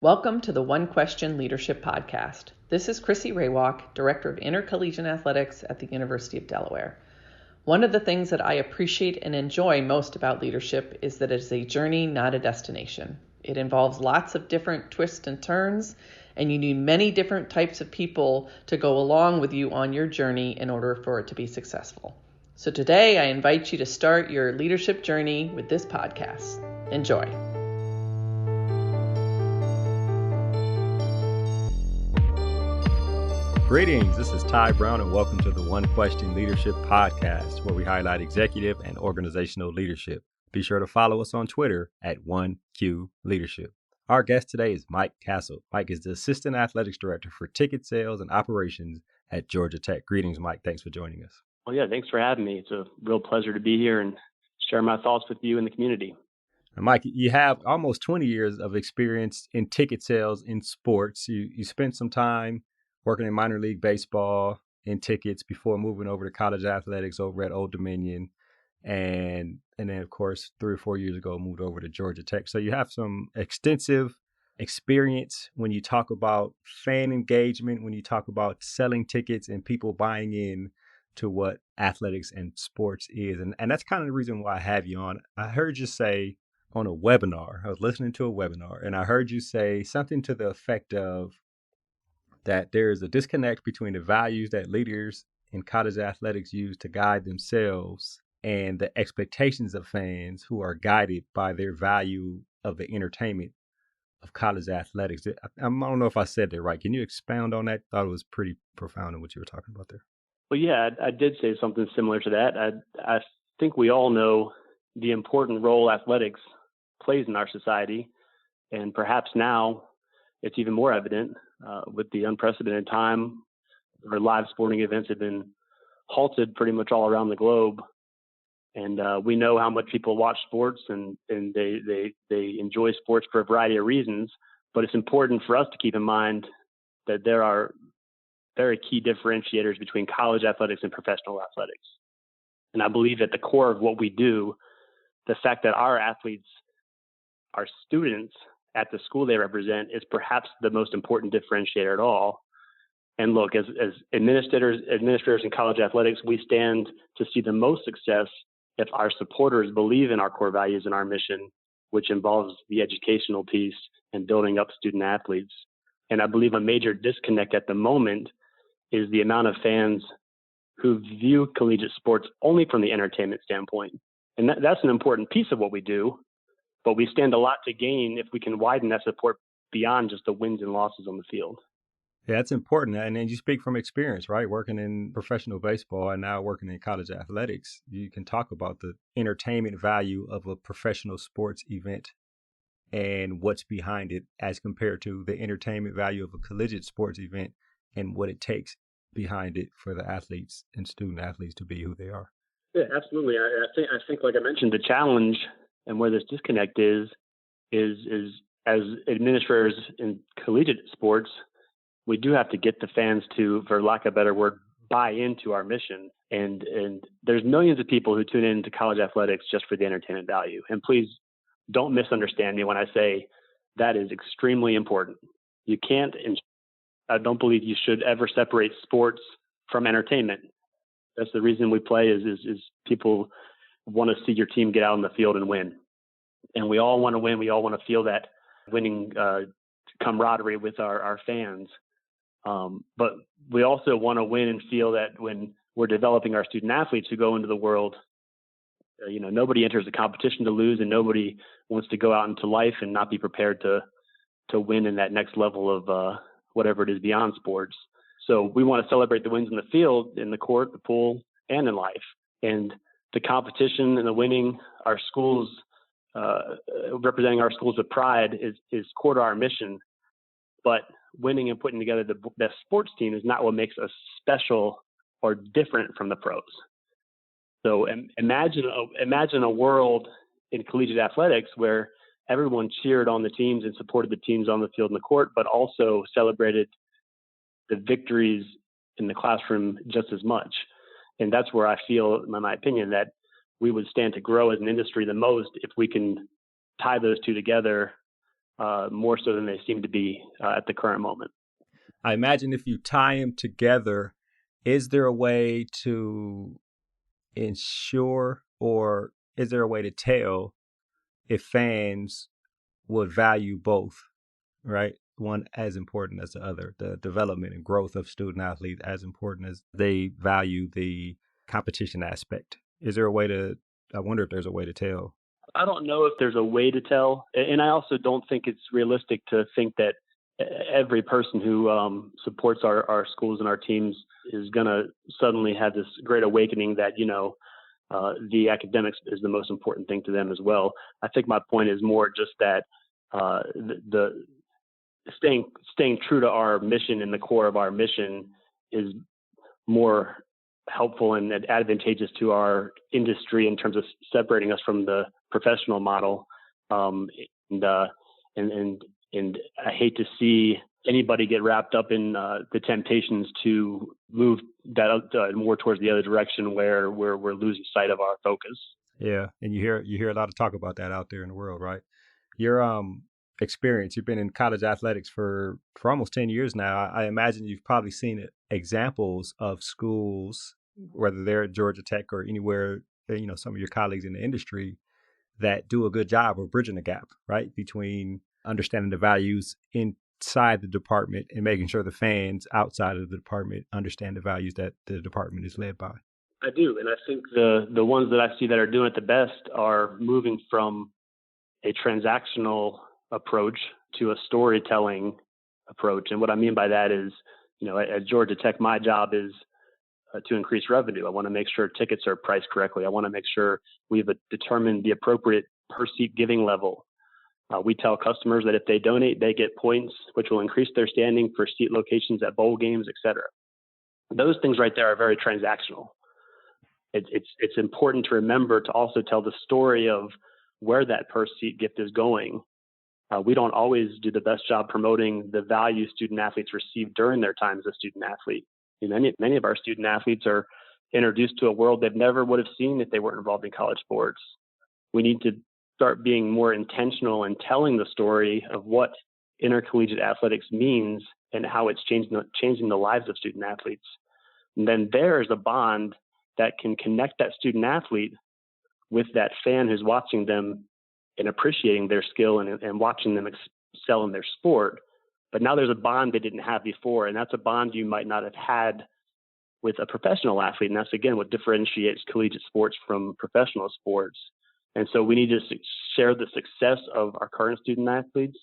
Welcome to the One Question Leadership Podcast. This is Chrissy Raywalk, Director of Intercollegiate Athletics at the University of Delaware. One of the things that I appreciate and enjoy most about leadership is that it is a journey, not a destination. It involves lots of different twists and turns, and you need many different types of people to go along with you on your journey in order for it to be successful. So today I invite you to start your leadership journey with this podcast. Enjoy. Greetings, this is Ty Brown and welcome to the One Question Leadership Podcast, where we highlight executive and organizational leadership. Be sure to follow us on Twitter at 1Q Leadership. Our guest today is Mike Castle. Mike is the Assistant Athletics Director for Ticket Sales and Operations at Georgia Tech. Greetings, Mike. Thanks for joining us. Well, yeah, thanks for having me. It's a real pleasure to be here and share my thoughts with you and the community. And Mike, you have almost 20 years of experience in ticket sales in sports. You spent some time working in minor league baseball in tickets before moving over to college athletics over at Old Dominion. And then, of course, 3 or 4 years ago, moved over to Georgia Tech. So you have some extensive experience when you talk about fan engagement, when you talk about selling tickets and people buying in to what athletics and sports is. And that's kind of the reason why I have you on. I heard you say on a webinar, I was listening to a webinar, and I heard you say something to the effect of that there is a disconnect between the values that leaders in college athletics use to guide themselves and the expectations of fans who are guided by their value of the entertainment of college athletics. I don't know if I said that right. Can you expound on that? I thought it was pretty profound in what you were talking about there. Well, yeah, I did say something similar to that. I think we all know the important role athletics plays in our society, and perhaps now it's even more evident with the unprecedented time where live sporting events have been halted pretty much all around the globe. And we know how much people watch sports and they enjoy sports for a variety of reasons. But it's important for us to keep in mind that there are very key differentiators between college athletics and professional athletics. And I believe at the core of what we do, the fact that our athletes are students at the school they represent is perhaps the most important differentiator at all. And look, as administrators in college athletics, we stand to see the most success if our supporters believe in our core values and our mission, which involves the educational piece and building up student athletes. And I believe a major disconnect at the moment is the amount of fans who view collegiate sports only from the entertainment standpoint. And that's an important piece of what we do. But we stand a lot to gain if we can widen that support beyond just the wins and losses on the field. Yeah, that's important. And then you speak from experience, right? Working in professional baseball and now working in college athletics, you can talk about the entertainment value of a professional sports event and what's behind it as compared to the entertainment value of a collegiate sports event and what it takes behind it for the athletes and student athletes to be who they are. Yeah, absolutely. I think, like I mentioned, the challenge and where this disconnect is as administrators in collegiate sports, we do have to get the fans to, for lack of a better word, buy into our mission. And there's millions of people who tune into college athletics just for the entertainment value. And please don't misunderstand me when I say that is extremely important. You can't, and I don't believe you should ever separate sports from entertainment. That's the reason we play is people want to see your team get out on the field and win. And we all want to win. We all want to feel that winning camaraderie with our fans. But we also want to win and feel that when we're developing our student athletes who go into the world, nobody enters a competition to lose, and nobody wants to go out into life and not be prepared to win in that next level of whatever it is beyond sports. So we want to celebrate the wins in the field, in the court, the pool, and in life. And the competition and the winning, our schools, representing our schools with pride is core to our mission. But winning and putting together the best sports team is not what makes us special or different from the pros. So imagine a world in collegiate athletics where everyone cheered on the teams and supported the teams on the field and the court, but also celebrated the victories in the classroom just as much. And that's where I feel, in my opinion, that we would stand to grow as an industry the most if we can tie those two together more so than they seem to be at the current moment. I imagine if you tie them together, is there a way to ensure, or is there a way to tell if fans would value both, right? One as important as the other, the development and growth of student athletes as important as they value the competition aspect. Is there a way to, I wonder if there's a way to tell. I don't know if there's a way to tell. And I also don't think it's realistic to think that every person who supports our schools and our teams is going to suddenly have this great awakening that, the academics is the most important thing to them as well. I think my point is more just that the staying true to our mission and the core of our mission is more helpful and advantageous to our industry in terms of separating us from the professional model. And I hate to see anybody get wrapped up in the temptations to move that more towards the other direction where we're losing sight of our focus. Yeah, and you hear a lot of talk about that out there in the world, right? Your experience, you've been in college athletics for almost 10 years now. I imagine you've probably seen examples of schools, whether they're at Georgia Tech or anywhere, some of your colleagues in the industry that do a good job of bridging the gap, right, between understanding the values inside the department and making sure the fans outside of the department understand the values that the department is led by. I do, and I think the ones that I see that are doing it the best are moving from a transactional approach to a storytelling approach. And what I mean by that is, at Georgia Tech, my job is to increase revenue. I want to make sure tickets are priced correctly. I want to make sure we've determined the appropriate per seat giving level. We tell customers that if they donate, they get points, which will increase their standing for seat locations at bowl games, et cetera. Those things right there are very transactional. It's important to remember to also tell the story of where that per seat gift is going. We don't always do the best job promoting the value student athletes receive during their time as a student athlete. Many of our student athletes are introduced to a world they never would have seen if they weren't involved in college sports. We need to start being more intentional in telling the story of what intercollegiate athletics means and how it's changing the lives of student athletes. And then there is a bond that can connect that student athlete with that fan who's watching them and appreciating their skill and watching them excel in their sport. But now there's a bond they didn't have before, and that's a bond you might not have had with a professional athlete. And that's, again, what differentiates collegiate sports from professional sports. And so we need to share the success of our current student athletes,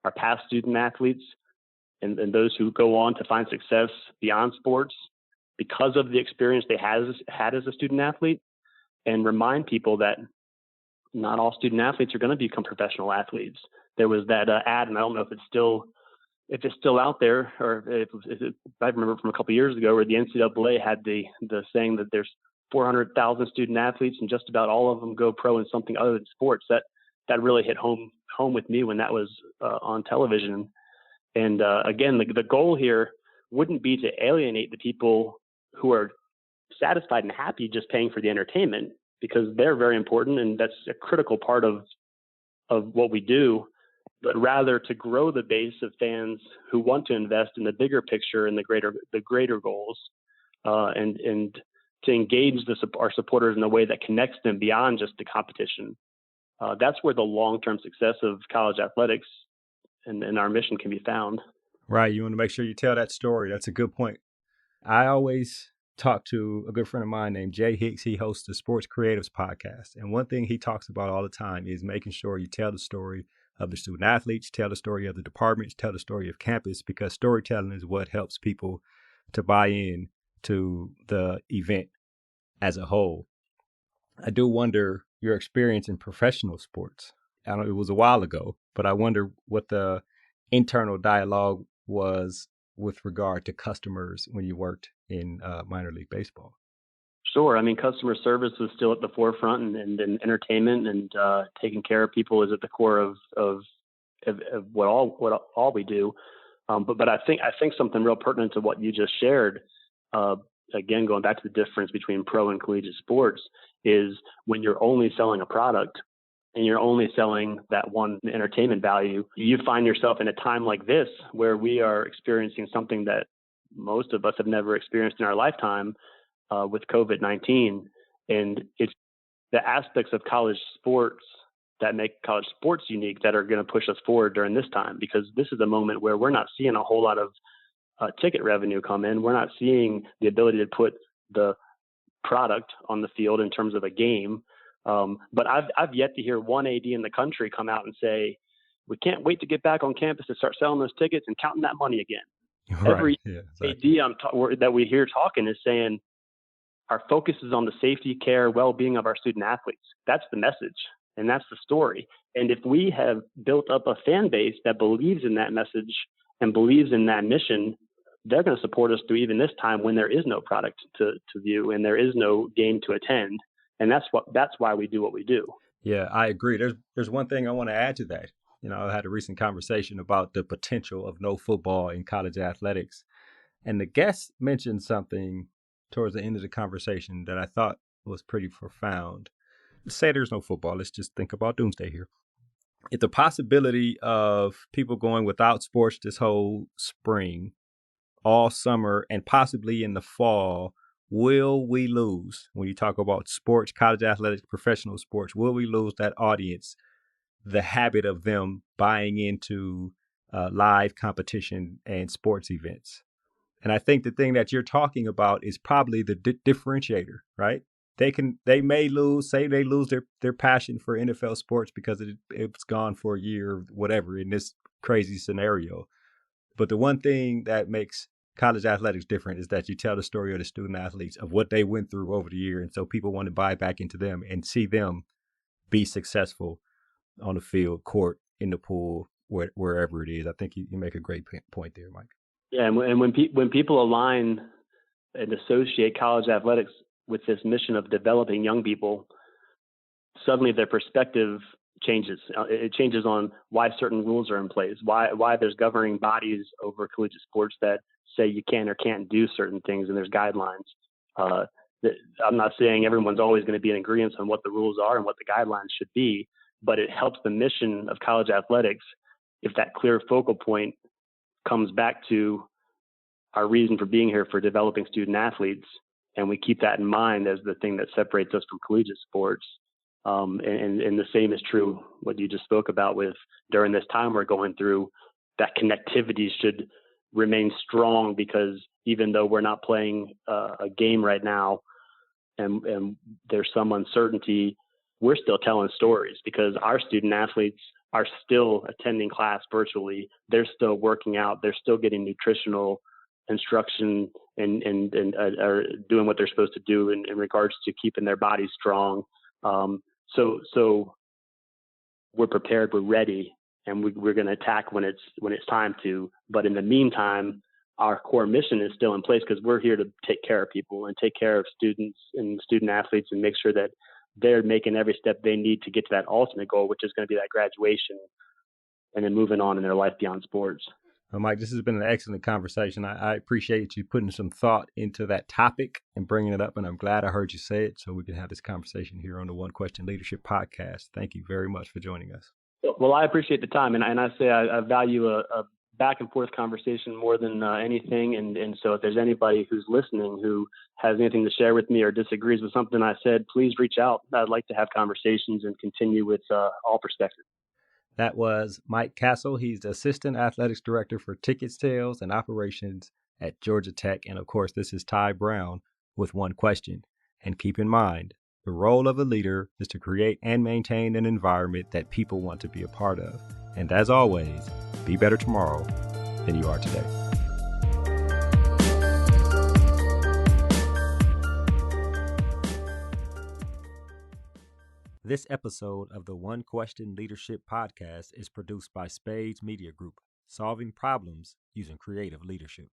our past student athletes, and those who go on to find success beyond sports because of the experience they had as a student athlete, and remind people that not all student athletes are going to become professional athletes. There was that ad, and I don't know if it's still out there, or if I remember from a couple of years ago, where the NCAA had the saying that there's 400,000 student athletes and just about all of them go pro in something other than sports. That really hit home with me when that was on television. And again, the goal here wouldn't be to alienate the people who are satisfied and happy just paying for the entertainment, because they're very important and that's a critical part of what we do, but rather to grow the base of fans who want to invest in the bigger picture and the greater goals, and to engage our supporters in a way that connects them beyond just the competition. That's where the long-term success of college athletics and our mission can be found. Right. You want to make sure you tell that story. That's a good point. I always talk to a good friend of mine named Jay Hicks. He hosts the Sports Creatives podcast. And one thing he talks about all the time is making sure you tell the story of the student athletes, tell the story of the departments, tell the story of campus, because storytelling is what helps people to buy in to the event as a whole. I do wonder your experience in professional sports. I know it was a while ago, but I wonder what the internal dialogue was with regard to customers when you worked in minor league baseball. Sure. I mean, customer service is still at the forefront, and entertainment and taking care of people is at the core of what all we do. But I think something real pertinent to what you just shared, again, going back to the difference between pro and collegiate sports, is when you're only selling a product, and you're only selling that one entertainment value, you find yourself in a time like this where we are experiencing something that most of us have never experienced in our lifetime with COVID-19. And it's the aspects of college sports that make college sports unique that are going to push us forward during this time, because this is a moment where we're not seeing a whole lot of ticket revenue come in. We're not seeing the ability to put the product on the field in terms of a game. But I've yet to hear one AD in the country come out and say, we can't wait to get back on campus to start selling those tickets and counting that money again. Right. Every Yeah, exactly. AD that we hear talking is saying our focus is on the safety, care, well-being of our student athletes. That's the message, and that's the story. And if we have built up a fan base that believes in that message and believes in that mission, they're going to support us through even this time when there is no product to view and there is no game to attend. And that's why we do what we do. Yeah, I agree. There's one thing I want to add to that. I had a recent conversation about the potential of no football in college athletics. And the guest mentioned something towards the end of the conversation that I thought was pretty profound. Let's say there's no football. Let's just think about doomsday here. If the possibility of people going without sports this whole spring, all summer, and possibly in the fall, will we lose, when you talk about sports, college athletics, professional sports, will we lose that audience, the habit of them buying into live competition and sports events? And I think the thing that you're talking about is probably the differentiator, right? They may lose, say they lose their passion for NFL sports because it's gone for a year or whatever in this crazy scenario. But the one thing that makes college athletics different is that you tell the story of the student athletes, of what they went through over the year. And so people want to buy back into them and see them be successful on the field, court, in the pool, wherever it is. I think you make a great point there, Mike. Yeah, and when people align and associate college athletics with this mission of developing young people, suddenly their perspective changes. It changes on why certain rules are in place, why there's governing bodies over collegiate sports that say you can or can't do certain things, and there's guidelines. I'm not saying everyone's always going to be in agreement on what the rules are and what the guidelines should be, but it helps the mission of college athletics if that clear focal point comes back to our reason for being here, for developing student athletes, and we keep that in mind as the thing that separates us from collegiate sports. And the same is true what you just spoke about with during this time we're going through. That connectivity should remain strong, because even though we're not playing a game right now and there's some uncertainty, we're still telling stories, because our student athletes are still attending class virtually. They're still working out. They're still getting nutritional instruction and are doing what they're supposed to do in regards to keeping their bodies strong. So we're prepared, we're ready, and we're going to attack when it's time to. But in the meantime, our core mission is still in place, because we're here to take care of people and take care of students and student athletes and make sure that they're making every step they need to get to that ultimate goal, which is going to be that graduation and then moving on in their life beyond sports. Well, Mike, this has been an excellent conversation. I appreciate you putting some thought into that topic and bringing it up, and I'm glad I heard you say it so we can have this conversation here on the One Question Leadership podcast. Thank you very much for joining us. Well, I appreciate the time, and I say I value a back and forth conversation more than anything. And so if there's anybody who's listening who has anything to share with me or disagrees with something I said, please reach out. I'd like to have conversations and continue with all perspectives. That was Mike Castle. He's the Assistant Athletics Director for Ticket Sales and Operations at Georgia Tech. And of course, this is Ty Brown with One Question. And keep in mind, the role of a leader is to create and maintain an environment that people want to be a part of. And as always, be better tomorrow than you are today. This episode of the One Question Leadership Podcast is produced by Spades Media Group, solving problems using creative leadership.